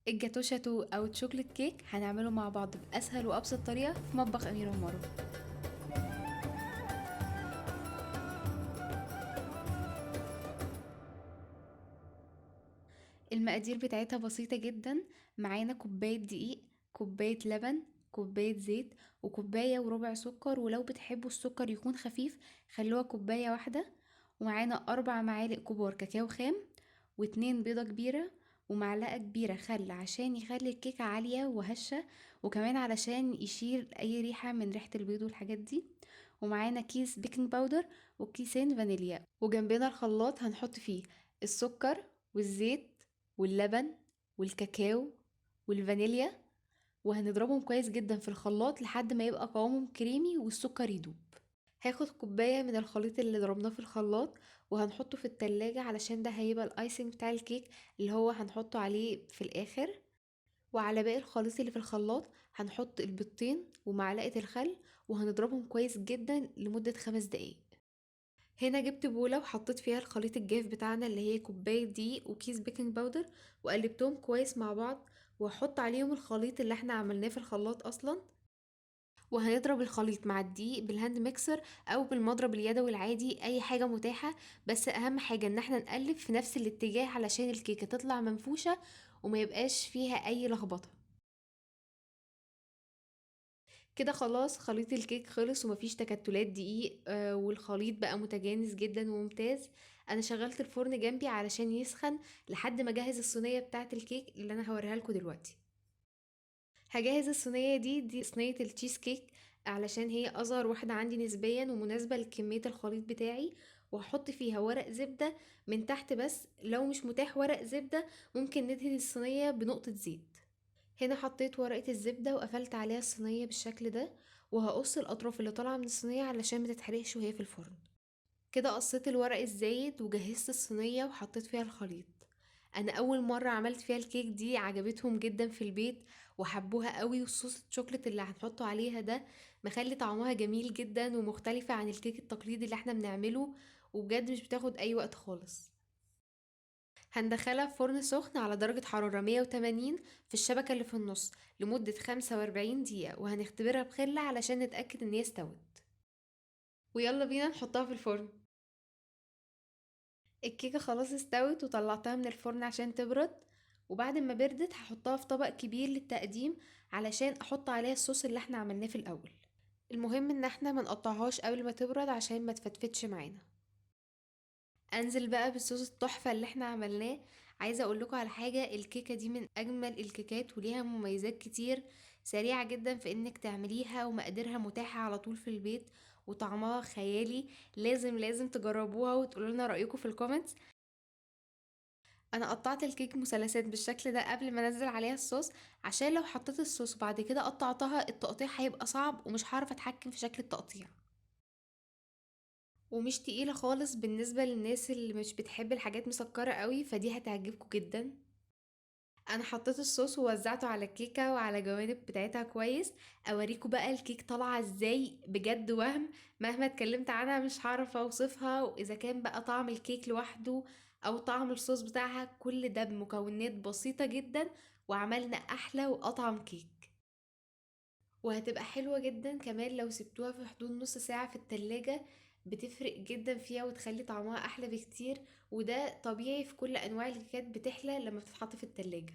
الجاتو شاتو او الشوكليت كيك هنعمله مع بعض باسهل وابسط طريقه في مطبخ اميره ومروه. المقادير بتاعتها بسيطه جدا. معانا كوبايه دقيق، كوبايه لبن، كوبايه زيت، وكوبايه وربع سكر، ولو بتحبوا السكر يكون خفيف خلوها كوبايه واحده. ومعانا 4 معالق كبار كاكاو خام، واتنين بيضه كبيره، ومعلقه كبيره خل عشان يخلي الكيكه عاليه وهشه، وكمان علشان يشيل اي ريحه من ريحه البيض والحاجات دي. ومعانا كيس بيكنج باودر وكيسين فانيليا، وجنبنا الخلاط هنحط فيه السكر والزيت واللبن والكاكاو والفانيليا، وهنضربهم كويس جدا في الخلاط لحد ما يبقى قوامهم كريمي والسكر يدوب. هاخد كوباية من الخليط اللي ضربناه في الخلاط وهنحطه في التلاجة علشان ده هيبقى الايسنج بتاع الكيك اللي هو هنحطه عليه في الاخر. وعلى باقي الخليط اللي في الخلاط هنحط البيضتين ومعلقة الخل، وهنضربهم كويس جدا لمدة 5 دقايق. هنا جبت بولة وحطيت فيها الخليط الجاف بتاعنا اللي هي كوباية دقيق وكيس بيكنج باودر، وقلبتهم كويس مع بعض، وهحط عليهم الخليط اللي احنا عملناه في الخلاط اصلا. وهنضرب الخليط مع الدقيق بالهاند ميكسر او بالمضرب اليدوي العادي، اي حاجة متاحة. بس اهم حاجة ان احنا نقلب في نفس الاتجاه علشان الكيكة تطلع منفوشة وما يبقاش فيها اي لخبطة. كده خلاص خليط الكيك خلص ومفيش تكتلات دقيق، والخليط بقى متجانس جدا وممتاز. انا شغلت الفرن جنبي علشان يسخن لحد ما اجهز الصينيه بتاعه الكيك اللي انا هوريها لكم دلوقتي. هجهز الصينيه دي صينيه التشيز كيك علشان هي اصغر واحده عندي نسبيا ومناسبه لكميه الخليط بتاعي. وهحط فيها ورق زبده من تحت، بس لو مش متاح ورق زبده ممكن ندهن الصينيه بنقطه زيت. هنا حطيت ورقة الزبدة وقفلت عليها الصينية بالشكل ده، وهقص الأطراف اللي طالعة من الصينية علشان متتحرقش وهي في الفرن. كده قصيت الورق الزايد وجهزت الصينية وحطيت فيها الخليط. أنا أول مرة عملت فيها الكيك دي عجبتهم جدا في البيت وحبوها قوي، والصوص الشوكولات اللي هنحطه عليها ده مخلي طعمها جميل جدا ومختلفة عن الكيك التقليدي اللي احنا بنعمله، وبجد مش بتاخد أي وقت خالص. هندخلها في فرن سخن على درجة حرارة 180 في الشبكة اللي في النص لمدة 45 دقيقة، وهنختبرها بخلة علشان نتأكد ان هي استوت. ويلا بينا نحطها في الفرن. الكيكة خلاص استوت وطلعتها من الفرن عشان تبرد، وبعد ما بردت هحطها في طبق كبير للتقديم علشان احط عليها الصوص اللي احنا عملناه في الاول. المهم ان احنا منقطعهاش قبل ما تبرد عشان ما تفتفتش معانا. انزل بقى بالصوص التحفة اللي احنا عملناه. عايزة اقول لكم على حاجة، الكيكة دي من اجمل الكيكات وليها مميزات كتير، سريعة جدا في انك تعمليها ومقاديرها متاحة على طول في البيت، وطعمها خيالي. لازم لازم تجربوها وتقولوا لنا رأيكم في الكومنتس. انا قطعت الكيك مثلثات بالشكل ده قبل ما انزل عليها الصوص، عشان لو حطيت الصوص وبعد كده قطعتها التقطيع هيبقى صعب ومش هعرف اتحكم في شكل التقطيع. ومش تقيلة خالص بالنسبة للناس اللي مش بتحب الحاجات مسكرة قوي، فدي هتعجبكم جدا. انا حطيت الصوص ووزعته على الكيكة وعلى جوانب بتاعتها كويس. اوريكم بقى الكيك طالعة ازاي، بجد وهم. مهما اتكلمت عنها مش هعرف اوصفها، واذا كان بقى طعم الكيك لوحده او طعم الصوص بتاعها كل ده بمكونات بسيطة جدا، وعملنا احلى واطعم كيك. وهتبقى حلوة جدا كمان لو سبتوها في حدود نص ساعة في التلاجة، بتفرق جدا فيها وتخلي طعمها احلى بكتير. وده طبيعي في كل انواع الكيكات، بتحلى لما بتتحط في التلاجة.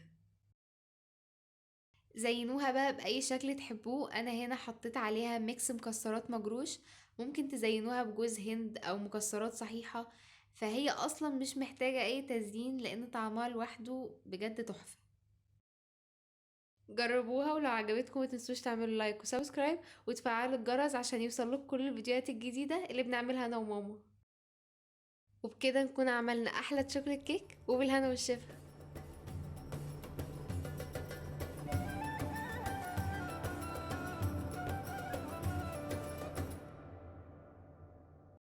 زينوها بقى بأي شكل تحبوه. انا هنا حطيت عليها ميكس مكسرات مجروش، ممكن تزينوها بجوز هند او مكسرات صحيحة، فهي اصلا مش محتاجة اي تزيين لان طعمها لوحده بجد تحفة. جربوها، ولو عجبتكم متنسوش تعملوا لايك وسبسكرايب وتفعلوا الجرس عشان يوصلك كل الفيديوهات الجديدة اللي بنعملها انا وماما. وبكده نكون عملنا احلى شوكليت كيك، وبالهنا والشفا.